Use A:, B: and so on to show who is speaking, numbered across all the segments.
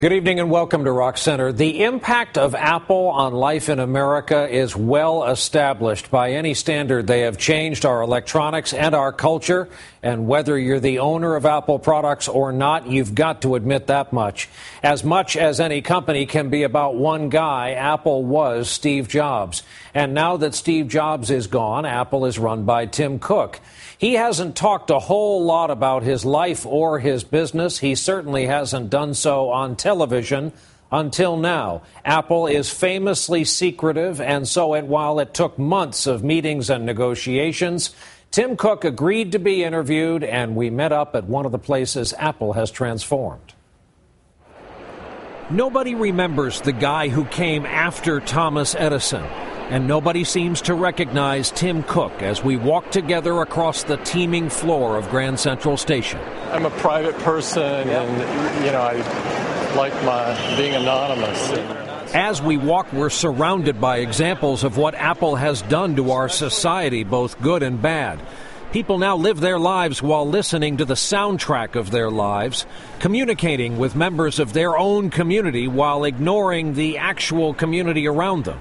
A: Good evening and welcome to Rock Center. The impact of Apple on life in America is well established. By any standard, they have changed our electronics and our culture. And whether you're the owner of Apple products or not, you've got to admit that much. As any company can be about one guy, Apple was Steve Jobs. And now that Steve Jobs is gone, Apple is run by Tim Cook. He hasn't talked a whole lot about his life or his business. He certainly hasn't done so on television until now. Apple is famously secretive, and so while it took months of meetings and negotiations, Tim Cook agreed to be interviewed, and we met up at one of the places Apple has transformed. Nobody remembers the guy who came after Thomas Edison. And nobody seems to recognize Tim Cook as we walk together across the teeming floor of Grand Central Station.
B: I'm a private person, and, I like my being anonymous.
A: As we walk, we're surrounded by examples of what Apple has done to our society, both good and bad. People now live their lives while listening to the soundtrack of their lives, communicating with members of their own community while ignoring the actual community around them.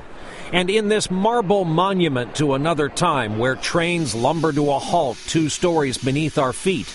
A: And in this marble monument to another time where trains lumber to a halt 2 stories beneath our feet,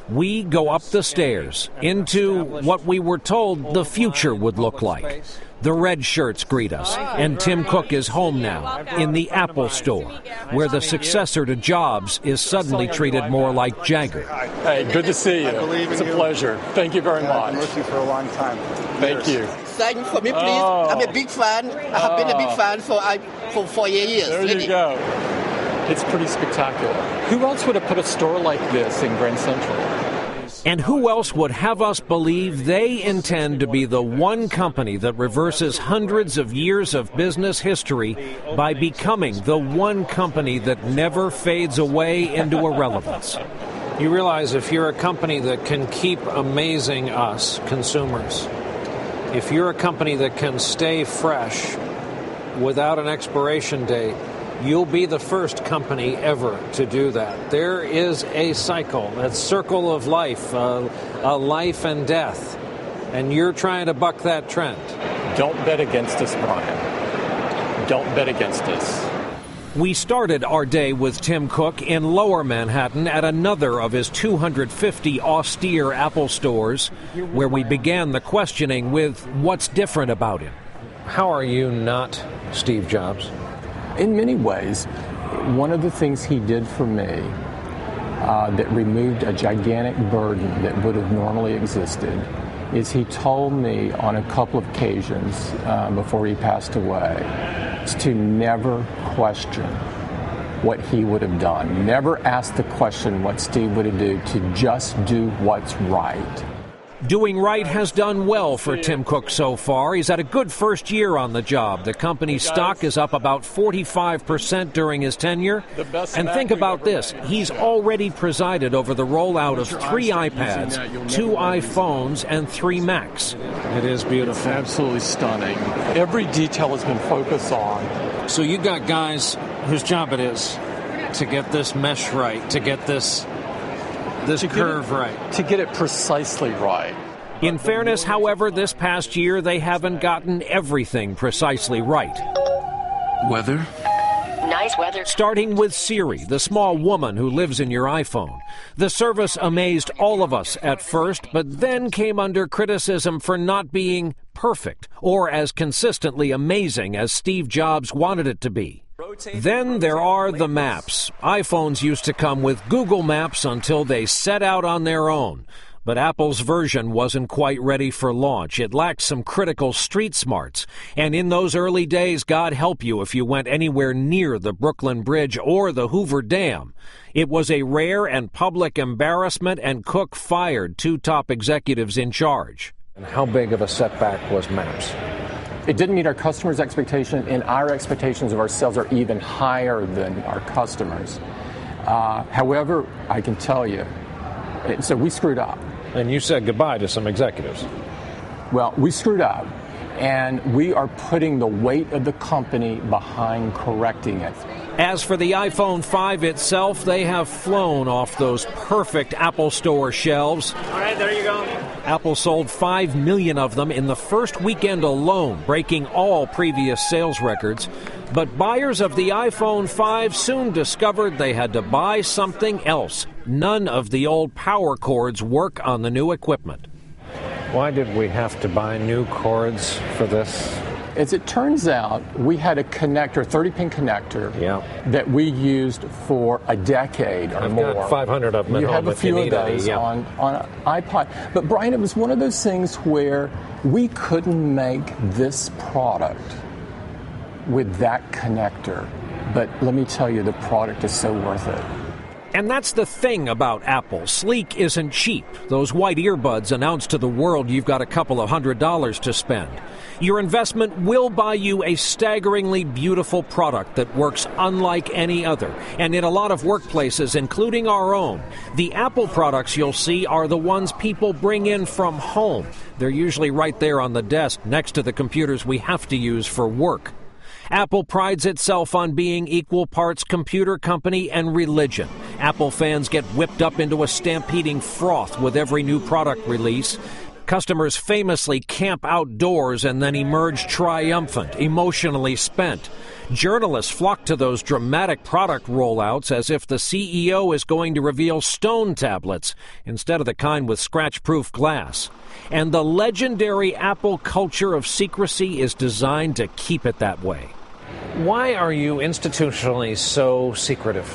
A: we go up the stairs into what we were told the future would look like. The red shirts greet us, and Tim Cook is home now in the Apple Store, where the successor to Jobs is suddenly treated more like Jagger.
B: Hey, good to see you. It's a pleasure. Thank you very much.
C: I've been with you for a long time.
B: Thank you.
D: Sign for me, please. I'm a big fan. I have been a big fan for 4 years.
B: There you go. It's pretty spectacular. Who else would have put a store like this in Grand Central?
A: And who else would have us believe they intend to be the one company that reverses hundreds of years of business history by becoming the one company that never fades away into irrelevance? You realize if you're a company that can keep amazing us, consumers, if you're a company that can stay fresh without an expiration date, you'll be the first company ever to do that. There is a cycle, that circle of life, a life and death, and you're trying to buck that trend.
B: Don't bet against us, Brian. Don't bet against us.
A: We started our day with Tim Cook in Lower Manhattan at another of his 250 austere Apple stores, where we began the questioning with what's different about him. How are you not Steve Jobs?
C: In many ways, one of the things he did for me that removed a gigantic burden that would have normally existed is he told me on a couple of occasions before he passed away to never question what he would have done. Never ask the question what Steve would have done, to just do what's right.
A: Doing right has done well for Tim Cook so far. He's had a good first year on the job. The company's stock is up about 45% during his tenure. And think about this. He's already presided over the rollout of 3 iPads, 2 iPhones, and 3 Macs. It is beautiful.
B: It's absolutely stunning. Every detail has been focused on.
A: So you got guys whose job it is to get this mesh right, to get this curve right.
B: To get it precisely right.
A: In fairness, however, this past year they haven't gotten everything precisely right.
E: Weather?
F: Nice weather.
A: Starting with Siri, the small woman who lives in your iPhone. The service amazed all of us at first, but then came under criticism for not being perfect or as consistently amazing as Steve Jobs wanted it to be. Then there are the maps. iPhones used to come with Google Maps until they set out on their own. But Apple's version wasn't quite ready for launch. It lacked some critical street smarts. And in those early days, God help you if you went anywhere near the Brooklyn Bridge or the Hoover Dam. It was a rare and public embarrassment, and Cook fired 2 top executives in charge. And how big of a setback was Maps?
C: It didn't meet our customers' expectation, and our expectations of ourselves are even higher than our customers. However, I can tell you, so we screwed up.
A: And you said goodbye to some executives.
C: Well, we screwed up, and we are putting the weight of the company behind correcting it.
A: As for the iPhone 5 itself, they have flown off those perfect Apple Store shelves.
G: All right, there you go.
A: Apple sold 5 million of them in the first weekend alone, breaking all previous sales records. But buyers of the iPhone 5 soon discovered they had to buy something else. None of the old power cords work on the new equipment. Why did we have to buy new cords for this?
C: As it turns out, we had a connector, 30-pin connector, that we used for a decade or more.
A: I've got 500 of them at
C: you
A: home
C: have a
A: if
C: few
A: you
C: of
A: need
C: those
A: any,
C: on an iPod. But Brian, it was one of those things where we couldn't make this product with that connector. But let me tell you, the product is so worth it.
A: And that's the thing about Apple. Sleek isn't cheap. Those white earbuds announce to the world you've got a couple of $100s to spend. Your investment will buy you a staggeringly beautiful product that works unlike any other. And in a lot of workplaces, including our own, the Apple products you'll see are the ones people bring in from home. They're usually right there on the desk next to the computers we have to use for work. Apple prides itself on being equal parts computer company and religion. Apple fans get whipped up into a stampeding froth with every new product release. Customers famously camp outdoors and then emerge triumphant, emotionally spent. Journalists flock to those dramatic product rollouts as if the CEO is going to reveal stone tablets instead of the kind with scratch-proof glass. And the legendary Apple culture of secrecy is designed to keep it that way. Why are you institutionally so secretive?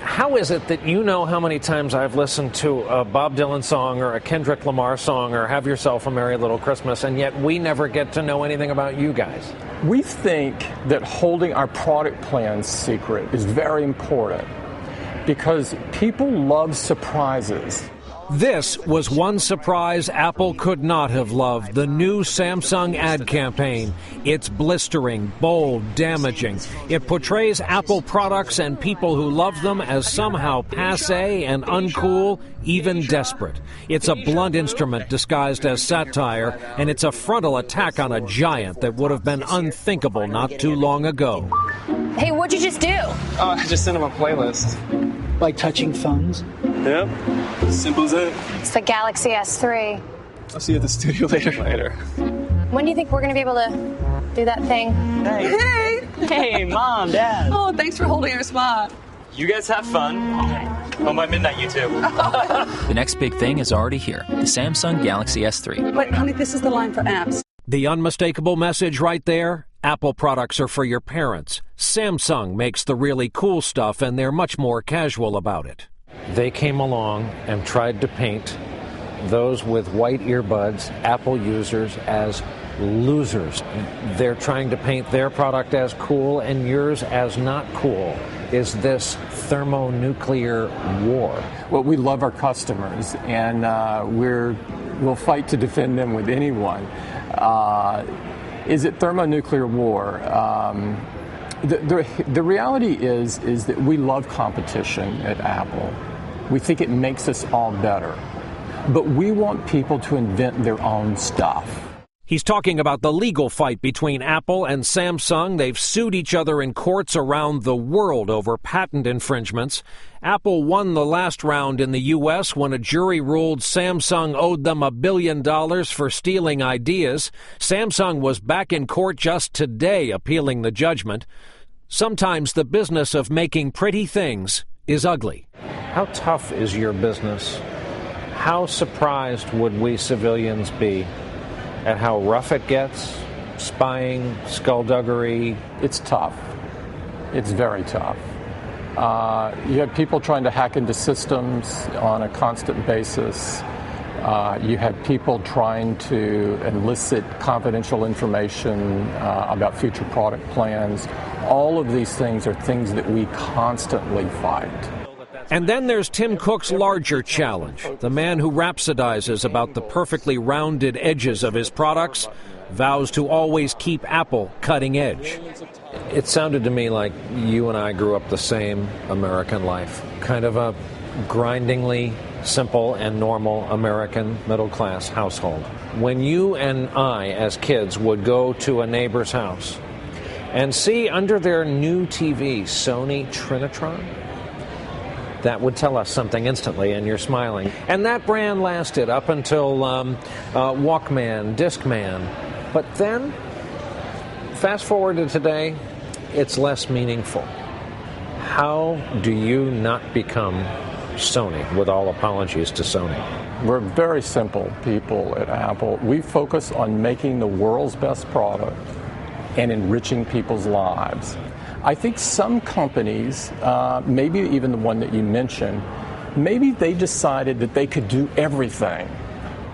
A: How is it that you know how many times I've listened to a Bob Dylan song or a Kendrick Lamar song or Have Yourself a Merry Little Christmas, and yet we never get to know anything about you guys?
C: We think that holding our product plans secret is very important because people love surprises.
A: This was one surprise Apple could not have loved, the new Samsung ad campaign. It's blistering, bold, damaging. It portrays Apple products and people who love them as somehow passé and uncool, even desperate. It's a blunt instrument disguised as satire, and it's a frontal attack on a giant that would have been unthinkable not too long ago.
F: Hey, what'd you just do?
G: Oh, I just sent him a playlist.
H: By touching phones?
G: Yep. Simple as that.
F: It's the Galaxy S3.
G: I'll see you at the studio later.
F: When do you think we're going to be able to do that thing?
H: Hey! Hey, Mom, Dad.
I: Oh, thanks for holding our spot.
G: You guys have fun. Home by midnight, you too.
J: The next big thing is already here. The Samsung Galaxy S3.
I: But, honey, this is the line for apps.
A: The unmistakable message right there? Apple products are for your parents. Samsung makes the really cool stuff, and they're much more casual about it. They came along and tried to paint those with white earbuds, Apple users, as losers. They're trying to paint their product as cool and yours as not cool. Is this thermonuclear war?
C: Well, we love our customers, and we'll fight to defend them with anyone. Is it thermonuclear war? The reality is that we love competition at Apple. We think it makes us all better. But we want people to invent their own stuff.
A: He's talking about the legal fight between Apple and Samsung. They've sued each other in courts around the world over patent infringements. Apple won the last round in the U.S. when a jury ruled Samsung owed them $1 billion for stealing ideas. Samsung was back in court just today appealing the judgment. Sometimes the business of making pretty things is ugly. How tough is your business? How surprised would we civilians be at how rough it gets? Spying, skullduggery.
C: It's tough. It's very tough. You have people trying to hack into systems on a constant basis. You have people trying to elicit confidential information about future product plans. All of these things are things that we constantly fight.
A: And then there's Tim Cook's larger challenge, the man who rhapsodizes about the perfectly rounded edges of his products, vows to always keep Apple cutting edge. It sounded to me like you and I grew up the same American life, kind of a grindingly simple and normal American middle-class household. When you and I, as kids, would go to a neighbor's house and see under their new TV, Sony Trinitron, That would tell us something instantly, and you're smiling. And that brand lasted up until Walkman, Discman. But then, fast forward to today, it's less meaningful. How do you not become Sony, with all apologies to Sony?
C: We're very simple people at Apple. We focus on making the world's best product and enriching people's lives. I think some companies, maybe even the one that you mentioned, maybe they decided that they could do everything.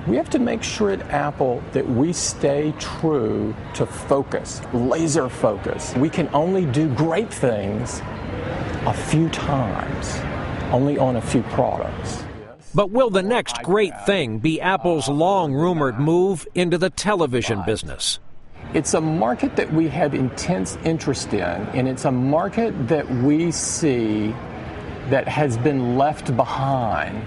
C: We have to make sure at Apple that we stay true to focus, laser focus. We can only do great things a few times, only on a few products.
A: But will the next great thing be Apple's long-rumored move into the television business?
C: It's a market that we have intense interest in, and it's a market that we see that has been left behind.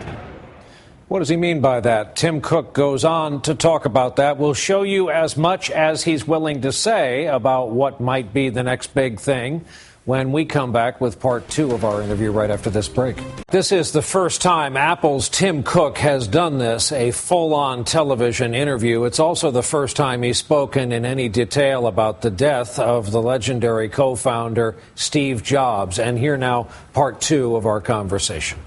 A: What does he mean by that? Tim Cook goes on to talk about that. We'll show you as much as he's willing to say about what might be the next big thing when we come back with part 2 of our interview right after this break. This is the first time Apple's Tim Cook has done this, a full-on television interview. It's also the first time he's spoken in any detail about the death of the legendary co-founder Steve Jobs. And here now, part 2 of our conversation.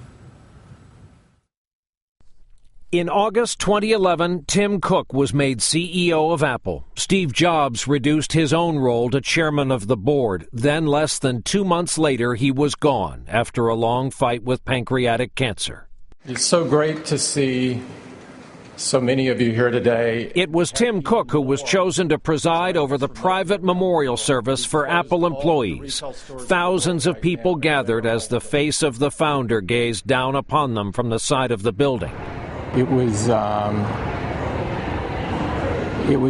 A: In August 2011, Tim Cook was made CEO of Apple. Steve Jobs reduced his own role to chairman of the board. Then, less than 2 months later, he was gone after a long fight with pancreatic cancer.
C: It's so great to see so many of you here today.
A: It was Tim Cook who was chosen to preside over the private memorial service for Apple employees. Thousands of people gathered as the face of the founder gazed down upon them from the side of the building.
C: It was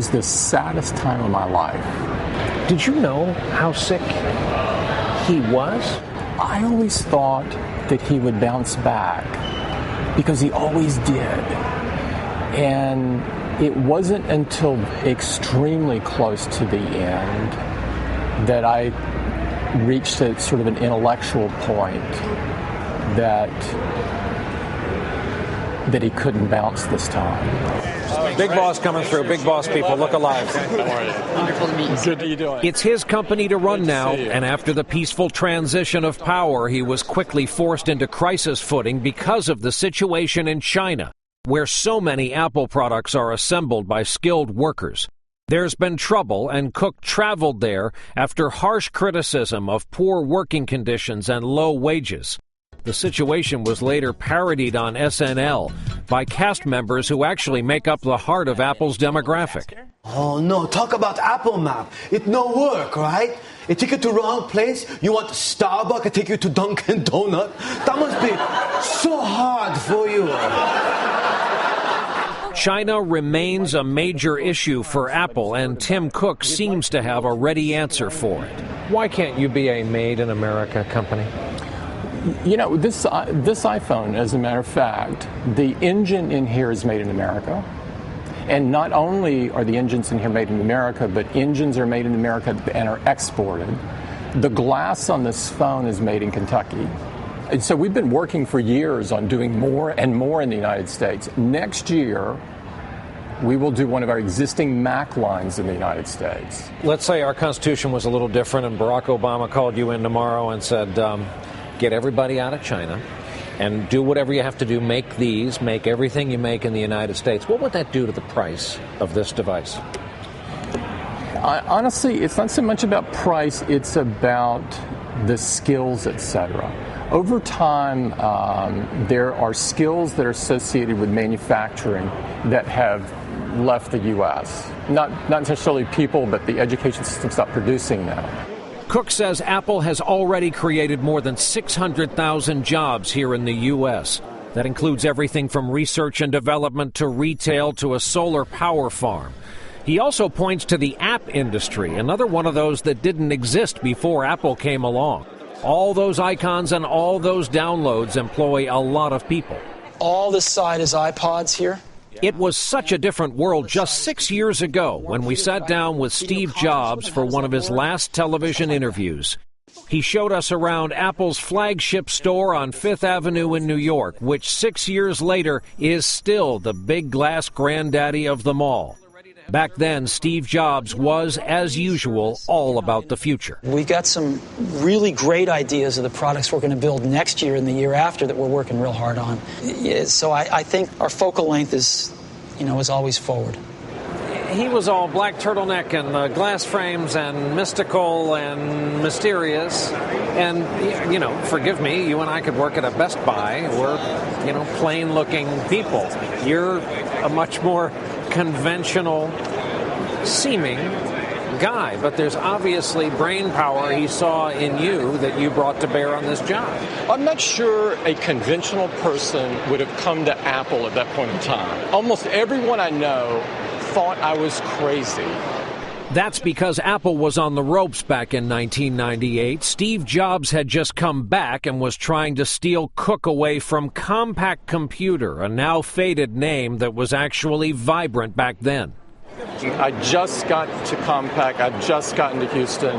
C: the saddest time of my life.
A: Did you know how sick he was?
C: I always thought that he would bounce back because he always did. And it wasn't until extremely close to the end that I reached a sort of an intellectual point that he couldn't bounce this time.
A: Big boss coming through. Big boss people. Look alive.
B: How are you? Wonderful to meet you. Good to you doing.
A: It's his company to run now, and after the peaceful transition of power, he was quickly forced into crisis footing because of the situation in China, where so many Apple products are assembled by skilled workers. There's been trouble, and Cook traveled there after harsh criticism of poor working conditions and low wages. The situation was later parodied on SNL by cast members who actually make up the heart of Apple's demographic.
K: Oh no, talk about Apple Map. It no work, right? It take you to wrong place. You want Starbucks, it take you to Dunkin' Donut. That must be so hard for you.
A: China remains a major issue for Apple, and Tim Cook seems to have a ready answer for it. Why can't you be a made-in-America company?
C: You know, this iPhone, as a matter of fact, the engine in here is made in America. And not only are the engines in here made in America, but engines are made in America and are exported. The glass on this phone is made in Kentucky. And so we've been working for years on doing more and more in the United States. Next year, we will do one of our existing Mac lines in the United States.
A: Let's say our Constitution was a little different and Barack Obama called you in tomorrow and said, get everybody out of China and do whatever you have to do, make everything you make in the United States. What would that do to the price of this device?
C: Honestly, it's not so much about price, it's about the skills, etc. Over time, there are skills that are associated with manufacturing that have left the U.S. Not necessarily people, but the education system stopped producing them.
A: Cook says Apple has already created more than 600,000 jobs here in the U.S. That includes everything from research and development to retail to a solar power farm. He also points to the app industry, another one of those that didn't exist before Apple came along. All those icons and all those downloads employ a lot of people.
H: All this side is iPods here.
A: It was such a different world just 6 years ago when we sat down with Steve Jobs for one of his last television interviews. He showed us around Apple's flagship store on Fifth Avenue in New York, which 6 years later is still the big glass granddaddy of them all. Back then, Steve Jobs was, as usual, all about the future.
H: We've got some really great ideas of the products we're going to build next year and the year after that we're working real hard on. So I think our focal length is always forward.
A: He was all black turtleneck and glass frames and mystical and mysterious. And, forgive me, you and I could work at a Best Buy. We're, plain-looking people. You're a much more conventional seeming guy, but there's obviously brain power he saw in you that you brought to bear on this job.
B: I'm not sure a conventional person would have come to Apple at that point in time. Almost everyone I know thought I was crazy.
A: That's because Apple was on the ropes back in 1998. Steve Jobs had just come back and was trying to steal Cook away from Compaq Computer, a now faded name that was actually vibrant back then.
B: I just got to Compaq. I'd just gotten to Houston.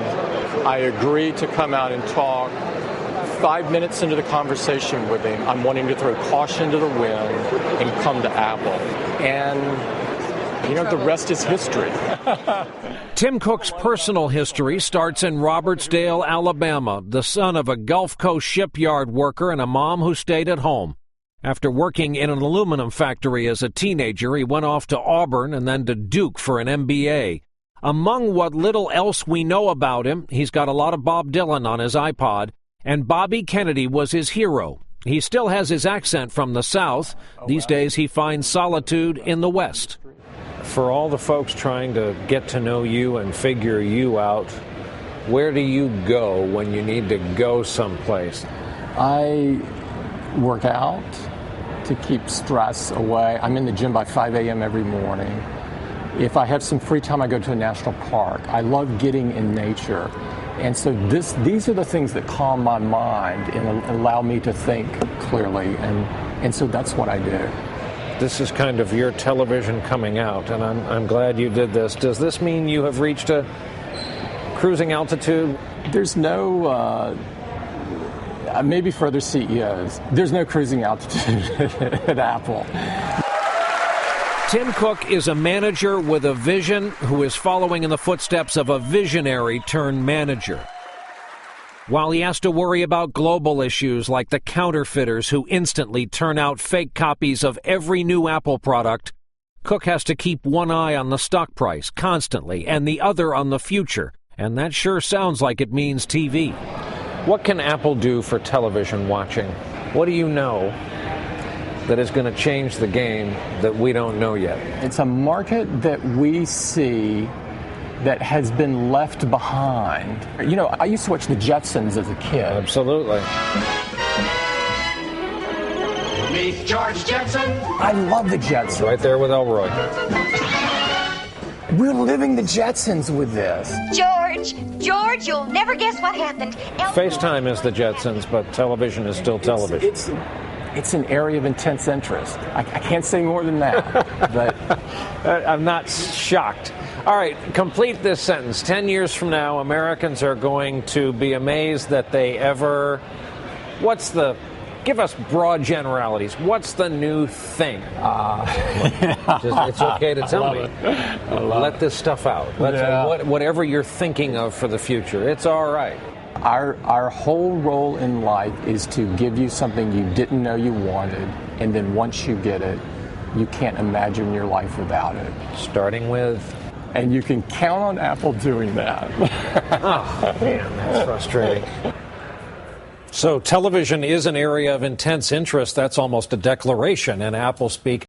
B: I agreed to come out and talk. 5 minutes into the conversation with him, I'm wanting to throw caution to the wind and come to Apple. And the rest is history.
A: Tim Cook's personal history starts in Robertsdale, Alabama, the son of a Gulf Coast shipyard worker and a mom who stayed at home. After working in an aluminum factory as a teenager, he went off to Auburn and then to Duke for an MBA. Among what little else we know about him, he's got a lot of Bob Dylan on his iPod, and Bobby Kennedy was his hero. He still has his accent from the South. These days he finds solitude in the West. For all the folks trying to get to know you and figure you out, where do you go when you need to go someplace?
C: I work out to keep stress away. I'm in the gym by 5 a.m. every morning. If I have some free time, I go to a national park. I love getting in nature. And so these are the things that calm my mind and allow me to think clearly. And so that's what I do.
A: This is kind of your television coming out, and I'm glad you did this. Does this mean you have reached a cruising altitude?
C: There's no, maybe for other CEOs, there's no cruising altitude at Apple.
A: Tim Cook is a manager with a vision who is following in the footsteps of a visionary turned manager. While he has to worry about global issues like the counterfeiters who instantly turn out fake copies of every new Apple product, Cook has to keep one eye on the stock price constantly and the other on the future, and that sure sounds like it means TV. What can Apple do for television watching? What do you know that is going to change the game that we don't know yet?
C: It's a market that we see that has been left behind. I used to watch the Jetsons as a kid.
A: Absolutely.
L: Meet George Jetson.
C: I love the Jetsons.
A: Right there with Elroy.
C: We're living the Jetsons with this.
M: George, you'll never guess what happened.
A: FaceTime is the Jetsons, but television is still television.
C: It's an area of intense interest. I can't say more than that, but
A: I'm not shocked. All right, complete this sentence. 10 years from now, Americans are going to be amazed that they ever... Give us broad generalities. What's the new thing? It's okay to tell me. Let this stuff out. Whatever you're thinking of for the future, it's all right.
C: Our whole role in life is to give you something you didn't know you wanted, and then once you get it, you can't imagine your life without it.
A: Starting with...
C: And you can count on Apple doing that.
A: Oh, man, that's frustrating. So television is an area of intense interest. That's almost a declaration in Apple speak.